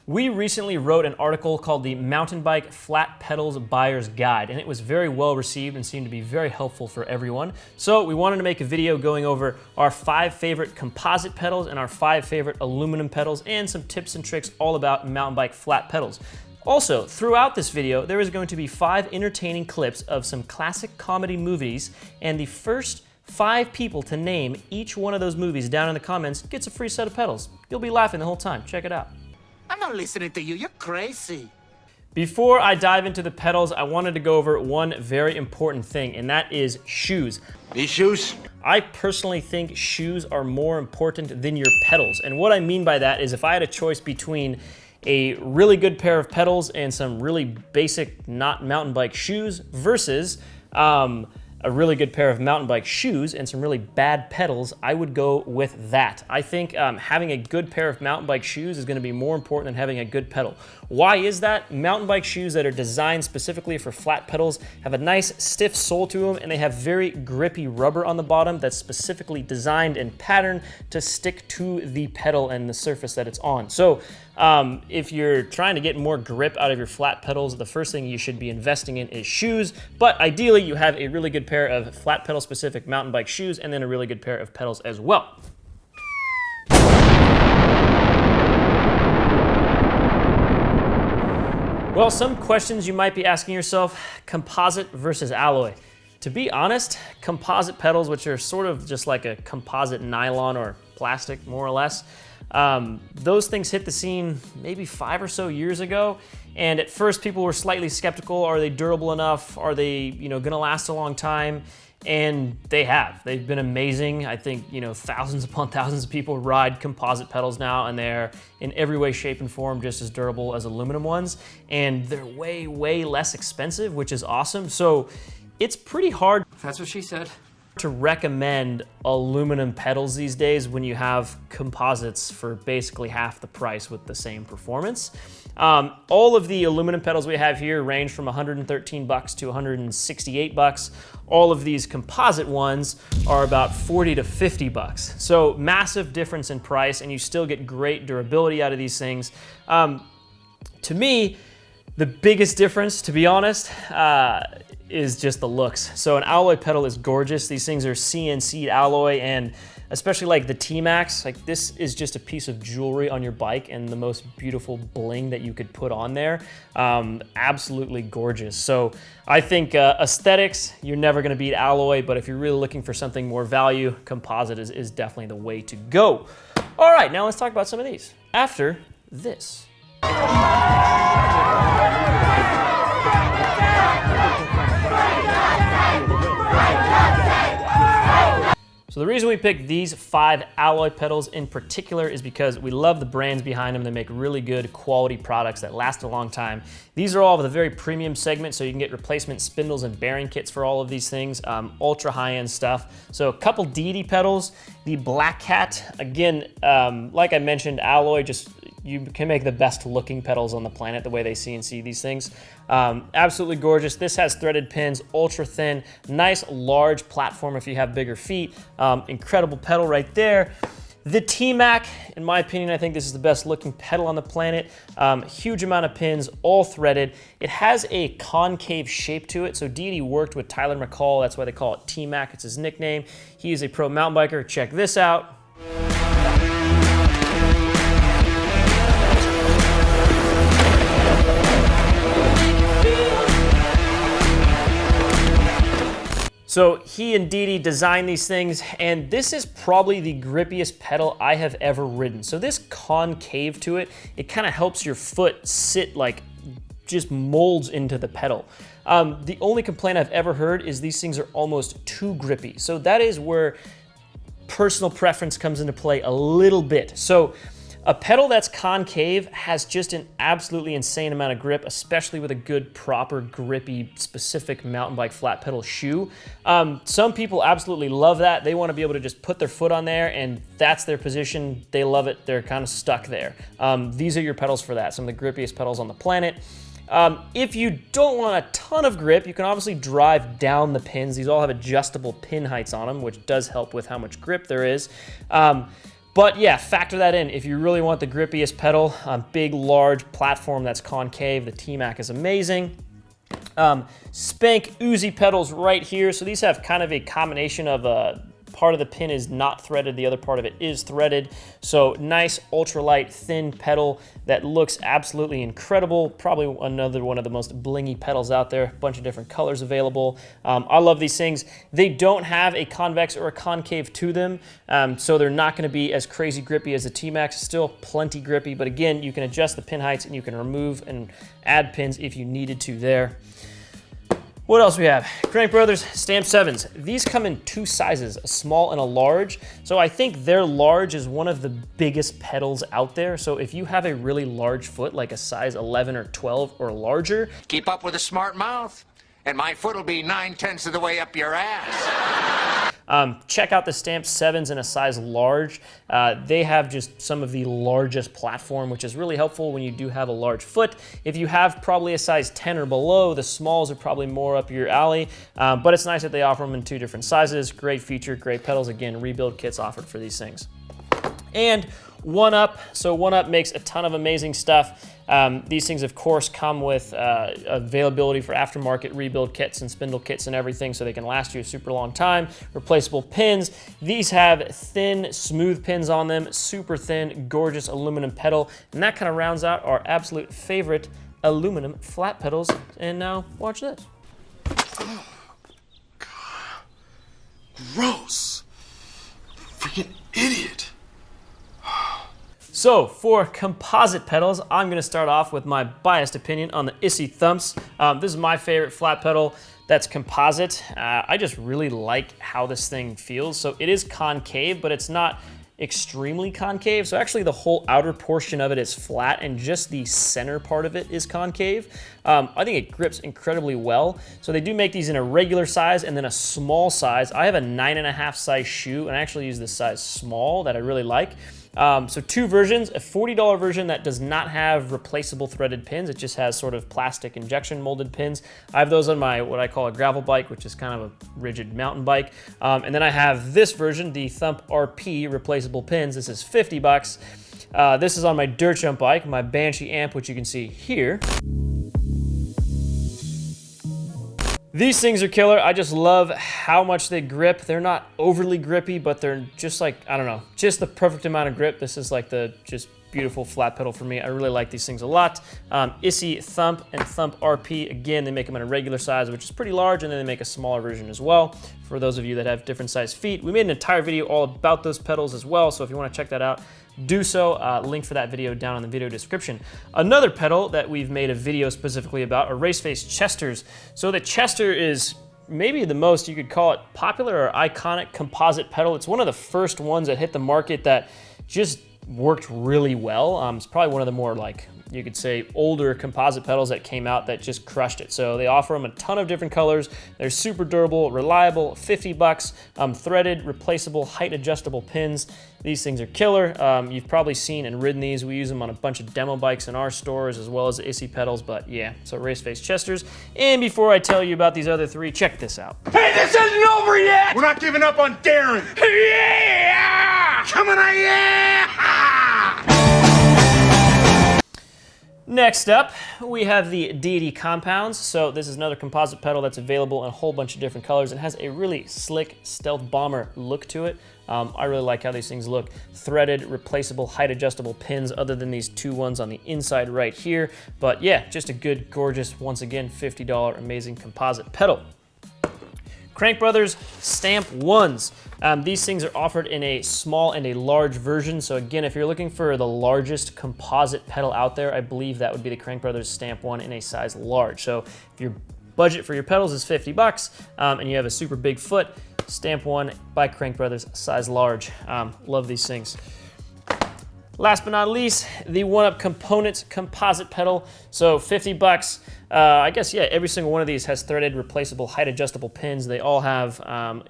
We recently wrote an article called the Mountain Bike Flat Pedals Buyer's Guide, and it was very well received and seemed to be very helpful for everyone. So we wanted to make a video going over our 5 favorite composite pedals and our 5 favorite aluminum pedals and some tips and tricks all about mountain bike flat pedals. Also, throughout this video, there is going to be 5 entertaining clips of some classic comedy movies, and the first 5 people to name each one of those movies down in the comments gets a free set of pedals. You'll be laughing the whole time. Check it out. I'm not listening to you. You're crazy. Before I dive into the pedals, I wanted to go over one very important thing, and that is shoes. These shoes? I personally think shoes are more important than your pedals. And what I mean by that is if I had a choice between a really good pair of pedals and some really basic, not mountain bike shoes versus a really good pair of mountain bike shoes and some really bad pedals, I would go with that. I think having a good pair of mountain bike shoes is going to be more important than having a good pedal. Why is that? Mountain bike shoes that are designed specifically for flat pedals have a nice stiff sole to them, and they have very grippy rubber on the bottom that's specifically designed and patterned to stick to the pedal and the surface that it's on. So if you're trying to get more grip out of your flat pedals, the first thing you should be investing in is shoes. But ideally, you have a really good pair of flat pedal specific mountain bike shoes and then a really good pair of pedals as well. Well, some questions you might be asking yourself: composite versus alloy. To be honest, composite pedals, which are sort of just like a composite nylon or plastic, more or less, those things hit the scene maybe 5 or so years ago, and at first people were slightly skeptical. Are they durable enough? Are they, gonna last a long time? And they have. They've been amazing. I think, thousands upon thousands of people ride composite pedals now, and they're in every way, shape, and form just as durable as aluminum ones, and they're way, way less expensive, which is awesome. So it's pretty hard. That's what she said. To recommend aluminum pedals these days when you have composites for basically half the price with the same performance. All of the aluminum pedals we have here range from $113 to $168. All of these composite ones are about $40 to $50. So massive difference in price, and you still get great durability out of these things. To me, the biggest difference, to be honest, is just the looks. So an alloy pedal is gorgeous. These things are CNC'd alloy, and especially like the T-Max, like this is just a piece of jewelry on your bike and the most beautiful bling that you could put on there. Absolutely gorgeous. So I think aesthetics, you're never gonna beat alloy, but if you're really looking for something more value, composite is definitely the way to go. All right, now let's talk about some of these after this. So the reason we picked these 5 alloy pedals in particular is because we love the brands behind them. They make really good quality products that last a long time. These are all of the very premium segment, so you can get replacement spindles and bearing kits for all of these things, ultra high-end stuff. So a couple Deity pedals, the Black Cat, again, like I mentioned, alloy, just you can make the best looking pedals on the planet the way they CNC these things. Absolutely gorgeous. This has threaded pins, ultra thin, nice large platform if you have bigger feet. Incredible pedal right there. The T-Mac, in my opinion, I think this is the best looking pedal on the planet. Huge amount of pins, all threaded. It has a concave shape to it. So Deity worked with Tyler McCall. That's why they call it T-Mac. It's his nickname. He is a pro mountain biker. Check this out. So he and Deity designed these things, and this is probably the grippiest pedal I have ever ridden. So this concave to it, it kind of helps your foot sit like, just molds into the pedal. The only complaint I've ever heard is these things are almost too grippy. So that is where personal preference comes into play a little bit. So a pedal that's concave has just an absolutely insane amount of grip, especially with a good, proper, grippy, specific mountain bike flat pedal shoe. Some people absolutely love that. They want to be able to just put their foot on there and that's their position. They love it. They're kind of stuck there. These are your pedals for that, some of the grippiest pedals on the planet. If you don't want a ton of grip, you can obviously drive down the pins. These all have adjustable pin heights on them, which does help with how much grip there is. But yeah, factor that in. If you really want the grippiest pedal, big, large platform that's concave, the T-Mac is amazing. Spank Uzi pedals right here. So these have kind of a combination of part of the pin is not threaded, the other part of it is threaded. So nice, ultralight, thin pedal that looks absolutely incredible. Probably another one of the most blingy pedals out there. A bunch of different colors available. I love these things. They don't have a convex or a concave to them, so they're not gonna be as crazy grippy as the T-Max. Still plenty grippy, but again, you can adjust the pin heights and you can remove and add pins if you needed to there. What else we have? Crankbrothers Stamp 7s. These come in two sizes, a small and a large. So I think their large is one of the biggest pedals out there. So if you have a really large foot, like a size 11 or 12 or larger. Keep up with a smart mouth, and my foot will be 9/10 of the way up your ass. Check out the Stamp 7s in a size large. They have just some of the largest platform, which is really helpful when you do have a large foot. If you have probably a size 10 or below, the smalls are probably more up your alley, but it's nice that they offer them in two different sizes. Great feature, great pedals. Again, rebuild kits offered for these things. And OneUp. So OneUp makes a ton of amazing stuff. These things, of course, come with availability for aftermarket rebuild kits and spindle kits and everything, so they can last you a super long time. Replaceable pins. These have thin, smooth pins on them, super thin, gorgeous aluminum pedal, and that kind of rounds out our absolute favorite aluminum flat pedals. And now, watch this. Oh, God. Gross. Freaking idiot. So for composite pedals, I'm gonna start off with my biased opinion on the Issy Thumps. This is my favorite flat pedal that's composite. I just really like how this thing feels. So it is concave, but it's not extremely concave. So actually the whole outer portion of it is flat and just the center part of it is concave. I think it grips incredibly well. So they do make these in a regular size and then a small size. I have a 9.5 size shoe and I actually use this size small that I really like. So two versions, a $40 version that does not have replaceable threaded pins. It just has sort of plastic injection molded pins. I have those on my, what I call a gravel bike, which is kind of a rigid mountain bike. And then I have this version, the Thump RP replaceable pins. This is 50 bucks. This is on my dirt jump bike, my Banshee amp, which you can see here. These things are killer. I just love how much they grip. They're not overly grippy, but they're just like, I don't know, just the perfect amount of grip. This is like the just beautiful flat pedal for me. I really like these things a lot. Issy Thump and Thump RP, again, they make them in a regular size, which is pretty large, and then they make a smaller version as well. For those of you that have different size feet, we made an entire video all about those pedals as well, so if you wanna check that out, do so. Link for that video down in the video description. Another pedal that we've made a video specifically about are race face Chesters. So the Chester is maybe the most, you could call it, popular or iconic composite pedal. It's one of the first ones that hit the market that just worked really well. It's probably one of the more, like, you could say, older composite pedals that came out that just crushed it. So they offer them a ton of different colors. They're super durable, reliable, 50 bucks, threaded, replaceable, height adjustable pins. These things are killer. You've probably seen and ridden these. We use them on a bunch of demo bikes in our stores as well as the Issy pedals, but yeah, so race face Chesters. And before I tell you about these other three, check this out. Hey, this isn't over yet! We're not giving up on Darren. Yeah! Coming on, yeah! Next up, we have the Deity compounds. So this is another composite pedal that's available in a whole bunch of different colors and has a really slick stealth bomber look to it. I really like how these things look. Threaded, replaceable, height adjustable pins other than these two ones on the inside right here. But yeah, just a good, gorgeous, once again, $50 amazing composite pedal. Crankbrothers Stamp 1s. These things are offered in a small and a large version. So again, if you're looking for the largest composite pedal out there, I believe that would be the Crankbrothers Stamp 1 in a size large. So if your budget for your pedals is 50 bucks and you have a super big foot, Stamp 1 by Crankbrothers, size large. Love these things. Last but not least, the OneUp Components composite pedal. So 50 bucks. I guess, yeah, every single one of these has threaded, replaceable, height-adjustable pins. They all have,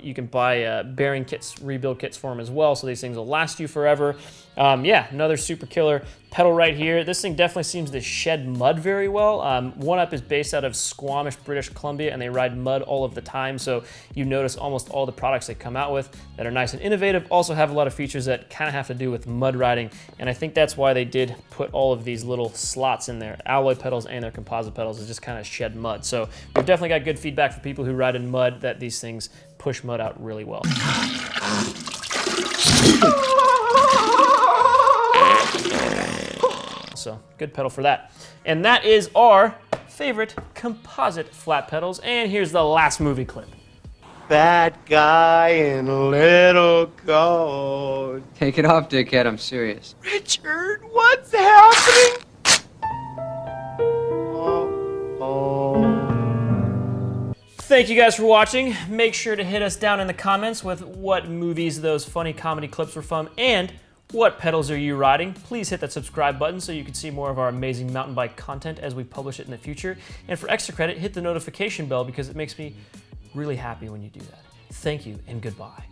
you can buy bearing kits, rebuild kits for them as well, so these things will last you forever. Yeah, another super killer pedal right here. This thing definitely seems to shed mud very well. OneUp is based out of Squamish, British Columbia, and they ride mud all of the time, so you notice almost all the products they come out with that are nice and innovative also have a lot of features that kind of have to do with mud riding, and I think that's why they did put all of these little slots in there, alloy pedals and their composite pedals, is just kind of shed mud. So we've definitely got good feedback for people who ride in mud that these things push mud out really well. So good pedal for that. And that is our favorite composite flat pedals. And here's the last movie clip. Bad guy in little gold. Take it off, dickhead, I'm serious. Richard, what's happening? Thank you guys for watching. Make sure to hit us down in the comments with what movies those funny comedy clips were from and what pedals are you riding. Please hit that subscribe button so you can see more of our amazing mountain bike content as we publish it in the future. And for extra credit, hit the notification bell because it makes me really happy when you do that. Thank you and goodbye.